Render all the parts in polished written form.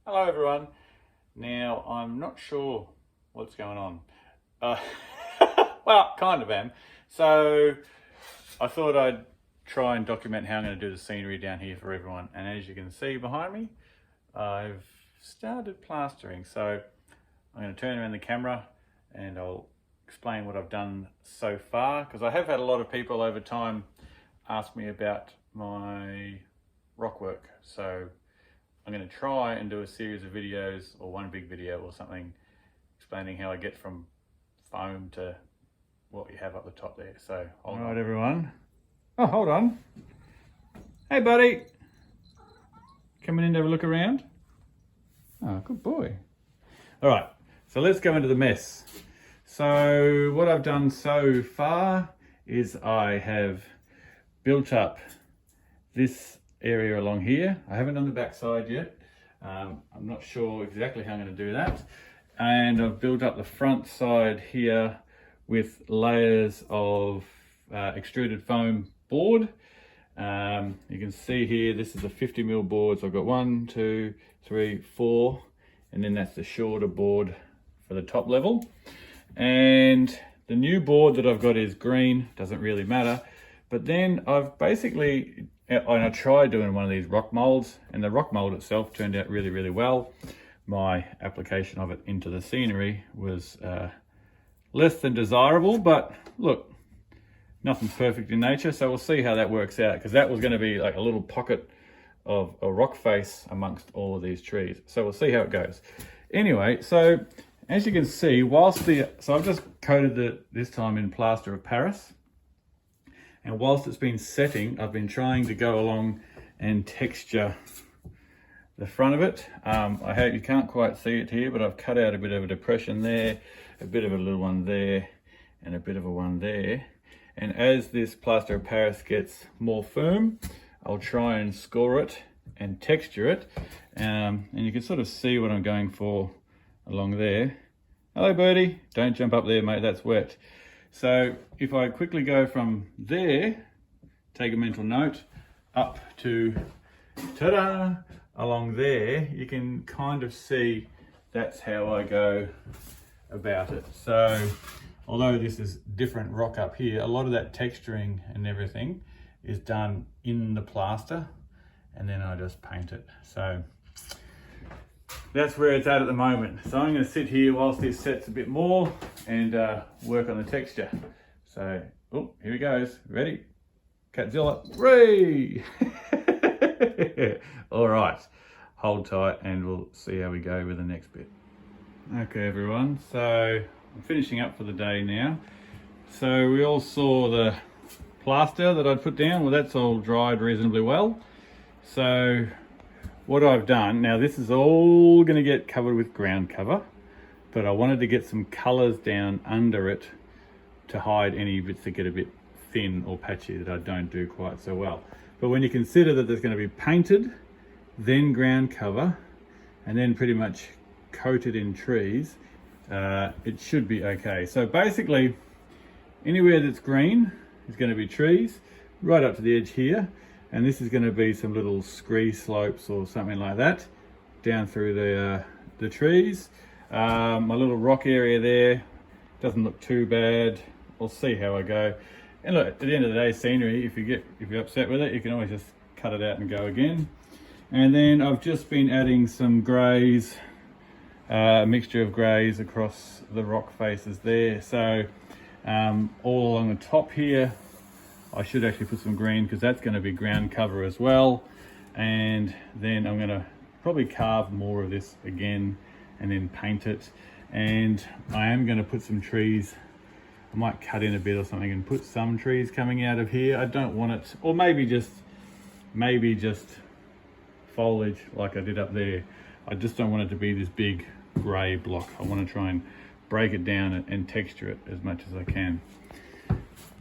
Hello everyone. Now I'm not sure what's going on. Well, kind of am. So I thought I'd try and document how I'm going to do the scenery down here for everyone. And as you can see behind me, I've started plastering. So I'm going to turn around the camera and I'll explain what I've done so far, because I have had a lot of people over time ask me about my rock work. So I'm going to try and do a series of videos, or one big video or something, explaining how I get from foam to what you have up the top there. So, all right, everyone. Oh, hold on. Hey, buddy. Coming in to have a look around? Oh, good boy. All right, so let's go into the mess. So what I've done so far is I have built up this area along here. I haven't done the back side yet. I'm not sure exactly how I'm going to do that. And I've built up the front side here with layers of extruded foam board. You can see here, this is a 50mm board. So I've got 1, 2, 3, 4, and then that's the shorter board for the top level. And the new board that I've got is green, doesn't really matter. But then I've basically, I tried doing one of these rock molds, and the rock mold itself turned out really, really well. My application of it into the scenery was less than desirable, but look, nothing's perfect in nature, so we'll see how that works out, because that was going to be like a little pocket of a rock face amongst all of these trees. So we'll see how it goes. Anyway, so as you can see, so I've just coated it this time in plaster of Paris. And whilst it's been setting, I've been trying to go along and texture the front of it. I hope you can't quite see it here, but I've cut out a bit of a depression there, a bit of a little one there, and a bit of a one there. And as this plaster of Paris gets more firm, I'll try and score it and texture it. And you can sort of see what I'm going for along there. Hello, birdie. Don't jump up there, mate, that's wet. So if I quickly go from there, take a mental note, up to, ta-da, along there, you can kind of see that's how I go about it. So although this is different rock up here, a lot of that texturing and everything is done in the plaster, and then I just paint it. So that's where it's at the moment. So I'm going to sit here whilst this sets a bit more and work on the texture. So, oh, here he goes. Ready? Catzilla. Ray! All right, hold tight and we'll see how we go with the next bit. Okay, everyone. So I'm finishing up for the day now. So we all saw the plaster that I'd put down. Well, that's all dried reasonably well. So what I've done, now this is all going to get covered with ground cover, but I wanted to get some colours down under it to hide any bits that get a bit thin or patchy that I don't do quite so well. But when you consider that there's going to be painted, then ground cover, and then pretty much coated in trees, it should be okay. So basically, anywhere that's green is going to be trees, right up to the edge here. And this is going to be some little scree slopes or something like that down through the trees. My little rock area there doesn't look too bad. We'll see how I go. And look, at the end of the day, scenery, if you're upset with it, you can always just cut it out and go again. And then I've just been adding some greys, a mixture of greys across the rock faces there. So all along the top here, I should actually put some green, because that's going to be ground cover as well. And then I'm going to probably carve more of this again and then paint it. And I am going to put some trees. I might cut in a bit or something and put some trees coming out of here. I don't want it, or maybe just foliage like I did up there. I just don't want it to be this big grey block. I want to try and break it down and texture it as much as I can.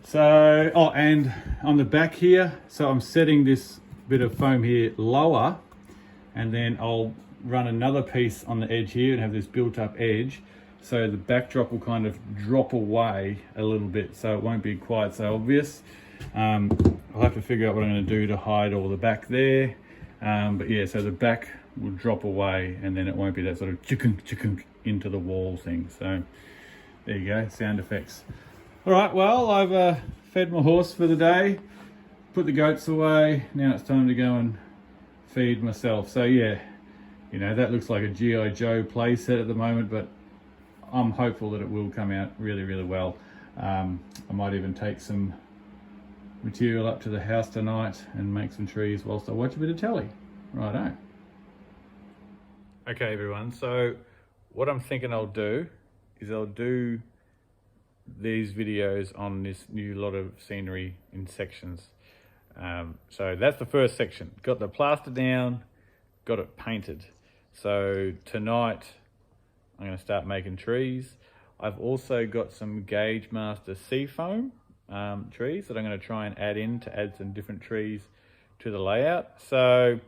So, oh, and on the back here, so I'm setting this bit of foam here lower, and then I'll run another piece on the edge here and have this built up edge. So the backdrop will kind of drop away a little bit, so it won't be quite so obvious. I'll have to figure out what I'm going to do to hide all the back there. But yeah, so the back will drop away, and then it won't be that sort of chikunk chikunk into the wall thing. So there you go, sound effects. All right, well, I've fed my horse for the day, put the goats away. Now it's time to go and feed myself. So yeah, you know, that looks like a G.I. Joe play set at the moment, but I'm hopeful that it will come out really, really well. I might even take some material up to the house tonight and make some trees whilst I watch a bit of telly. Righto. Okay everyone, so what I'm thinking I'll do is I'll do these videos on this new lot of scenery in sections. So that's the first section. Got the plaster down, got it painted. So tonight I'm going to start making trees. I've also got some Gauge Master Seafoam trees that I'm going to try and add in to add some different trees to the layout. So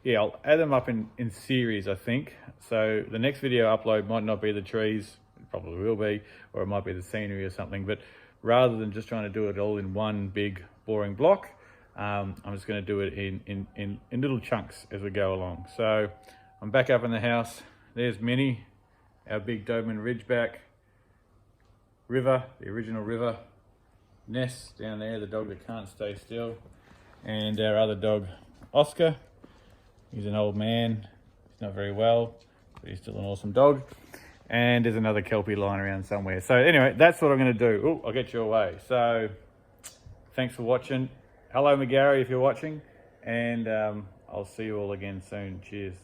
yeah, I'll add them up in series, I think. So the next video I upload might not be the trees, it probably will be, or it might be the scenery or something, but rather than just trying to do it all in one big boring block, I'm just going to do it in little chunks as we go along. So I'm back up in the house. There's Minnie, our big Doberman Ridgeback, River, the original River, Ness down there, the dog that can't stay still, and our other dog, Oscar. He's an old man, he's not very well, but he's still an awesome dog. And there's another Kelpie lying around somewhere. So anyway, that's what I'm going to do. Oh, I'll get you away. So thanks for watching. Hello, McGarry, if you're watching, and I'll see you all again soon. Cheers.